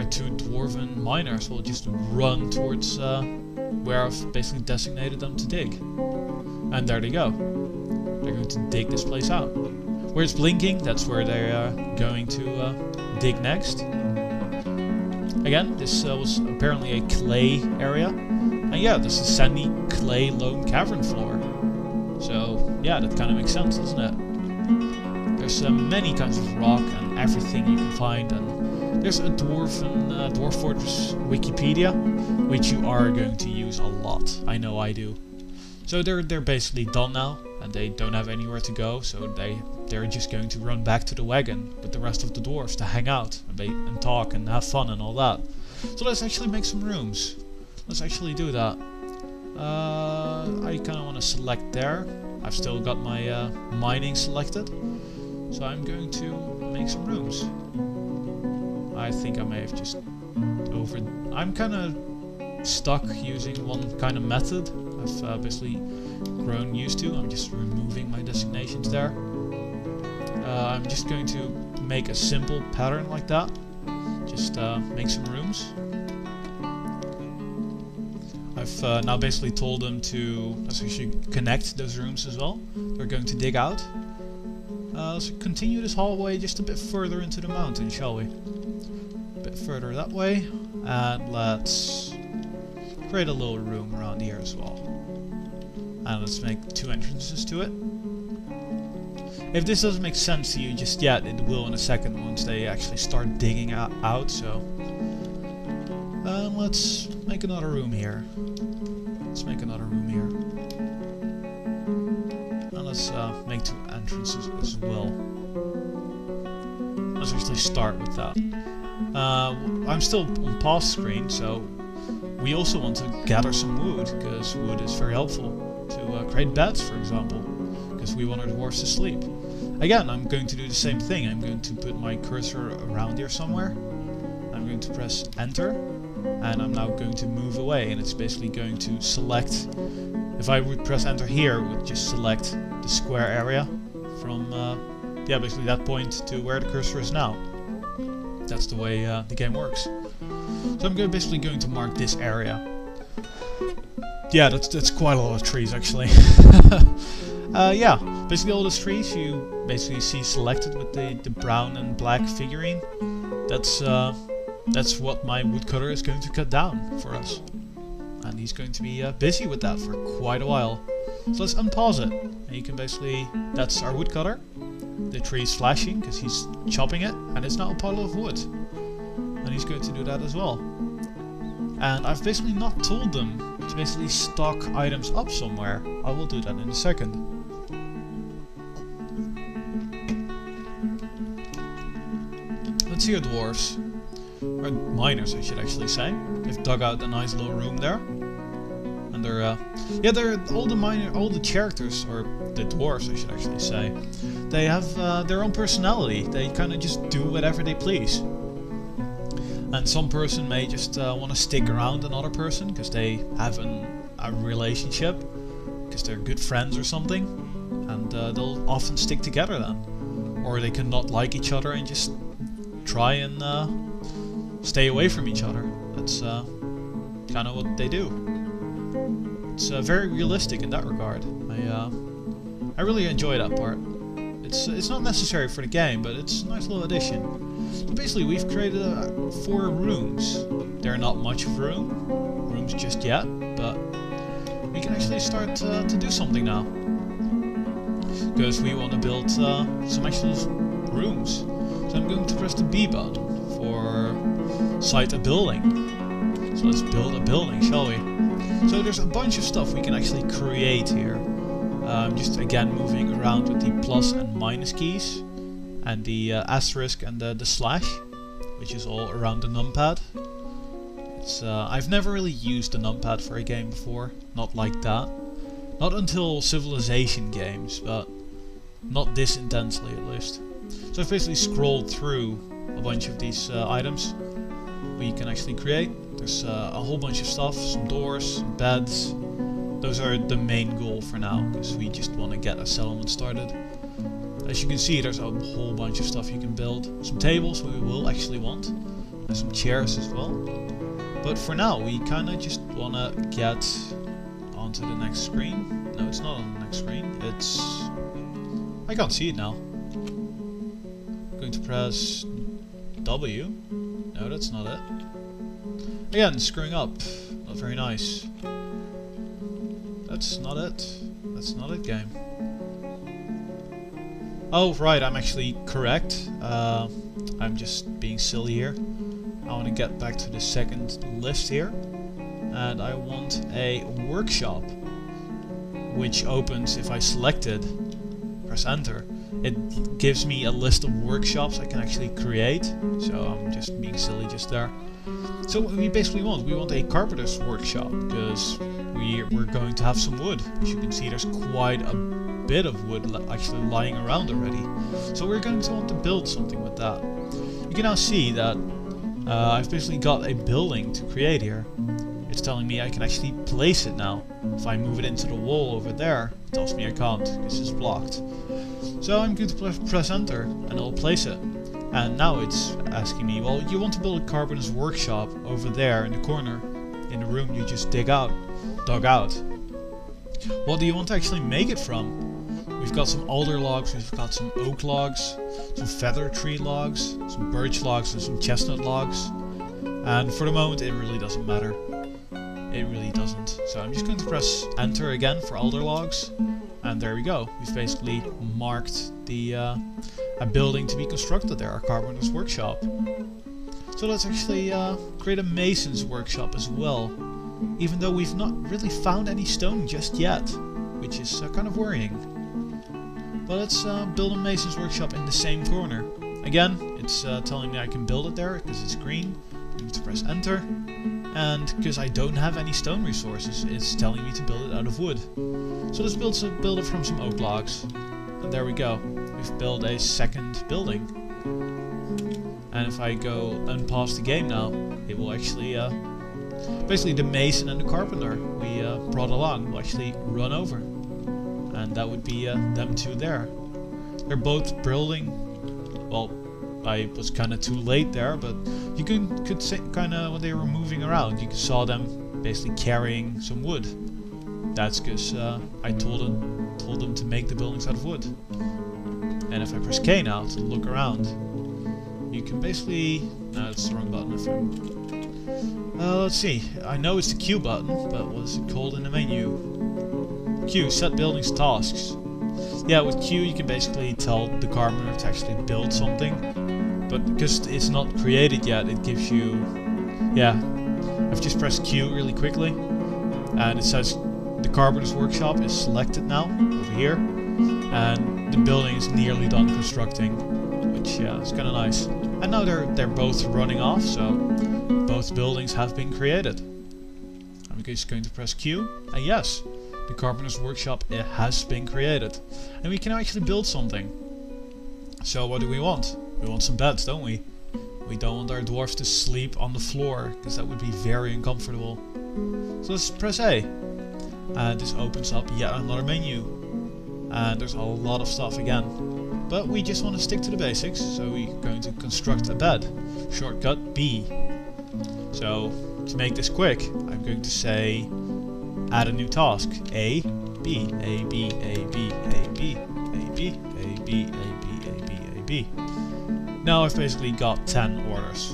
two dwarven miners will just run towards where I've basically designated them to dig. And there they go. They're going to dig this place out. Where it's blinking, that's where they are going to dig next. Again, this was apparently a clay area. And yeah, this is sandy clay lone cavern floor. So yeah, that kind of makes sense, doesn't it? There's many kinds of rock and everything you can find. And there's a Dwarf Fortress Wikipedia, which you are going to use a lot. I know I do. So they're basically done now, and they don't have anywhere to go, so they're just going to run back to the wagon with the rest of the dwarves to hang out and talk and have fun and all that. So let's actually make some rooms. Let's actually do that. I kind of want to select there. I've still got my mining selected, so I'm going to make some rooms. I think I may have just I'm kind of stuck using one kind of method I've basically grown used to. I'm just removing my designations there. I'm just going to make a simple pattern like that. Just make some rooms. I've now basically told them to let's actually connect those rooms as well. They're going to dig out. Let's continue this hallway just a bit further into the mountain, shall we? A bit further that way, and let's create a little room around here as well. And let's make 2 entrances to it. If this doesn't make sense to you just yet, it will in a second once they actually start digging out, so... let's make another room here. Let's make another room here. And let's make 2 entrances as well. Let's actually start with that. I'm still on pause screen, so we also want to gather some wood, because wood is very helpful to create beds, for example, because we want our dwarves to sleep. Again, I'm going to do the same thing. I'm going to put my cursor around here somewhere. I'm going to press enter, and I'm now going to move away, and it's basically going to select. If I would press enter here, it would just select the square area from yeah, basically that point to where the cursor is now. That's the way the game works. So I'm basically going to mark this area. Yeah, that's quite a lot of trees actually. Yeah, basically all those trees you basically see selected with the brown and black figurine. That's what my woodcutter is going to cut down for us. And he's going to be busy with that for quite a while. So let's unpause it. And you can basically, that's our woodcutter. The tree is flashing because he's chopping it, and it's now a pile of wood. And he's going to do that as well. And I've basically not told them to basically stock items up somewhere. I will do that in a second. Let's see our dwarves. Or miners, I should actually say. They've dug out a nice little room there. And they're all the characters, or the dwarves I should actually say, they have their own personality. They kind of just do whatever they please. And some person may just want to stick around another person because they have a relationship, because they're good friends or something, and they'll often stick together then. Or they can not like each other and just try and stay away from each other. That's kind of what they do. It's very realistic in that regard. I really enjoy that part. It's not necessary for the game, but it's a nice little addition. So basically, we've created 4 rooms. They're not much of rooms just yet, but we can actually start to do something now. Because we want to build some actual rooms. So I'm going to press the B button for site a building. So let's build a building, shall we? So there's a bunch of stuff we can actually create here. Just again moving around with the plus and minus keys, and the asterisk and the slash, which is all around the numpad. I've never really used the numpad for a game before, not like that. Not until Civilization games, but not this intensely at least. So I've basically scrolled through a bunch of these items we can actually create. There's a whole bunch of stuff, some doors, some beds. Those are the main goal for now, because we just want to get a settlement started. As you can see, there's a whole bunch of stuff you can build. Some tables we will actually want. and some chairs as well. But for now, we kind of just want to get onto the next screen. No, it's not on the next screen. It's... I can't see it now. I'm going to press W. No, that's not it. Again, screwing up. Not very nice. That's not it. That's not it, game. Oh, right, I'm actually correct. I'm just being silly here. I want to get back to the second list here. And I want a workshop, which opens if I select it, press enter. It gives me a list of workshops I can actually create. So I'm just being silly just there. So what we basically want, we want a carpenter's workshop, because we're going to have some wood. As you can see, there's quite a bit of wood actually lying around already. So we're going to want to build something with that. You can now see that I've basically got a building to create here. It's telling me I can actually place it now. If I move it into the wall over there, it tells me I can't, because it's blocked. So I'm going to press enter, and it'll place it. And now it's asking me, well, you want to build a carpenter's workshop over there in the corner, in the room you just dug out. What do you want to actually make it from? We've got some alder logs, we've got some oak logs, some feather tree logs, some birch logs, and some chestnut logs. And for the moment it really doesn't matter. It really doesn't. So I'm just going to press enter again for alder logs. And there we go. We've basically marked the a building to be constructed there, our carpenter's workshop. So let's actually create a mason's workshop as well. Even though we've not really found any stone just yet, which is kind of worrying. But let's build a mason's workshop in the same corner. Again, it's telling me I can build it there because it's green. I'm going to press enter. And because I don't have any stone resources, it's telling me to build it out of wood. So let's build it from some oak logs. And there we go. We've built a second building. And if I go unpause the game now, it will actually... basically the mason and the carpenter we brought along will actually run over. And that would be them two there. They're both building. Well, I was kind of too late there, but you could say kind of when they were moving around, you saw them basically carrying some wood. That's because I told them to make the buildings out of wood. And if I press K now to look around, you can basically... No, that's the wrong button. Let's see. I know it's the Q button, but what is it called in the menu? Q, set buildings tasks. Yeah, with Q you can basically tell the carpenter to actually build something. But because it's not created yet, it gives you... Yeah, I've just pressed Q really quickly. And it says the carpenter's workshop is selected now, over here. And the building is nearly done constructing. Which, yeah, it's kind of nice. And now they're both running off, so... Both buildings have been created. I'm just going to press Q, and yes, the carpenter's workshop has been created. And we can actually build something. So what do we want? We want some beds, don't we? We don't want our dwarves to sleep on the floor, because that would be very uncomfortable. So let's press A. And this opens up yet another menu. And there's a lot of stuff again. But we just want to stick to the basics, so we're going to construct a bed. Shortcut B. So, to make this quick, I'm going to say add a new task. A, B, A, B, A, B, A, B, A, B, A, B, A, B, A, B, A, B. Now I've basically got 10 orders.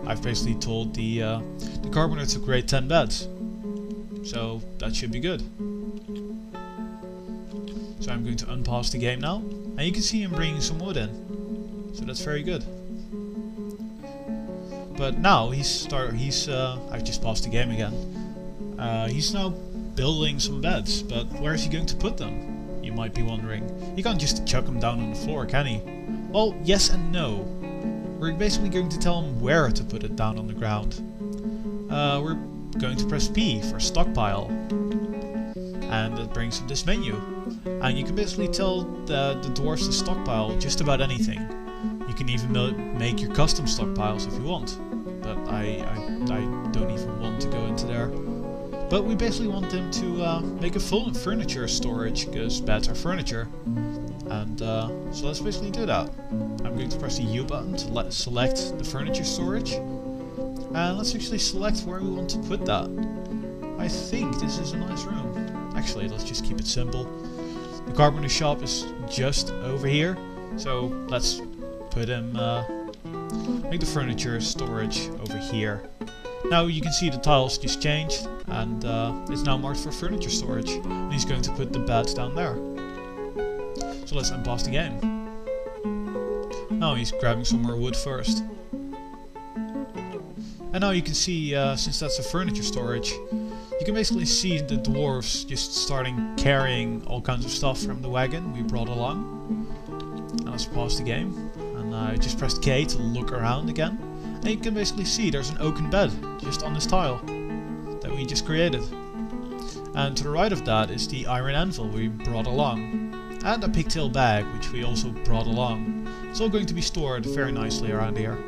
I've basically told the carpenter to create 10 beds. So, that should be good. So I'm going to unpause the game now. And you can see him bringing some wood in. So that's very good. But now I've just paused the game again. He's now building some beds, but where is he going to put them? You might be wondering. You can't just chuck them down on the floor, can he? Well, yes and no. We're basically going to tell him where to put it down on the ground. We're going to press P for stockpile. And that brings up this menu. And you can basically tell the dwarves to stockpile just about anything. You can even make your custom stockpiles if you want. But I don't even want to go into there. But we basically want them to make a full furniture storage, because beds are furniture. And so let's basically do that. I'm going to press the U button to select the furniture storage. And let's actually select where we want to put that. I think this is a nice room. Actually, let's just keep it simple. The carpenter shop is just over here, so let's put him, make the furniture storage over here. Now you can see the tiles just changed, and it's now marked for furniture storage. And he's going to put the beds down there. So let's unpause the game. Now he's grabbing some more wood first. And now you can see, since that's a furniture storage, you can basically see the dwarves just starting carrying all kinds of stuff from the wagon we brought along. And let's pause the game, and I just pressed K to look around again. And you can basically see there's an oaken bed just on this tile that we just created. And to the right of that is the iron anvil we brought along. And a pigtail bag which we also brought along. It's all going to be stored very nicely around here.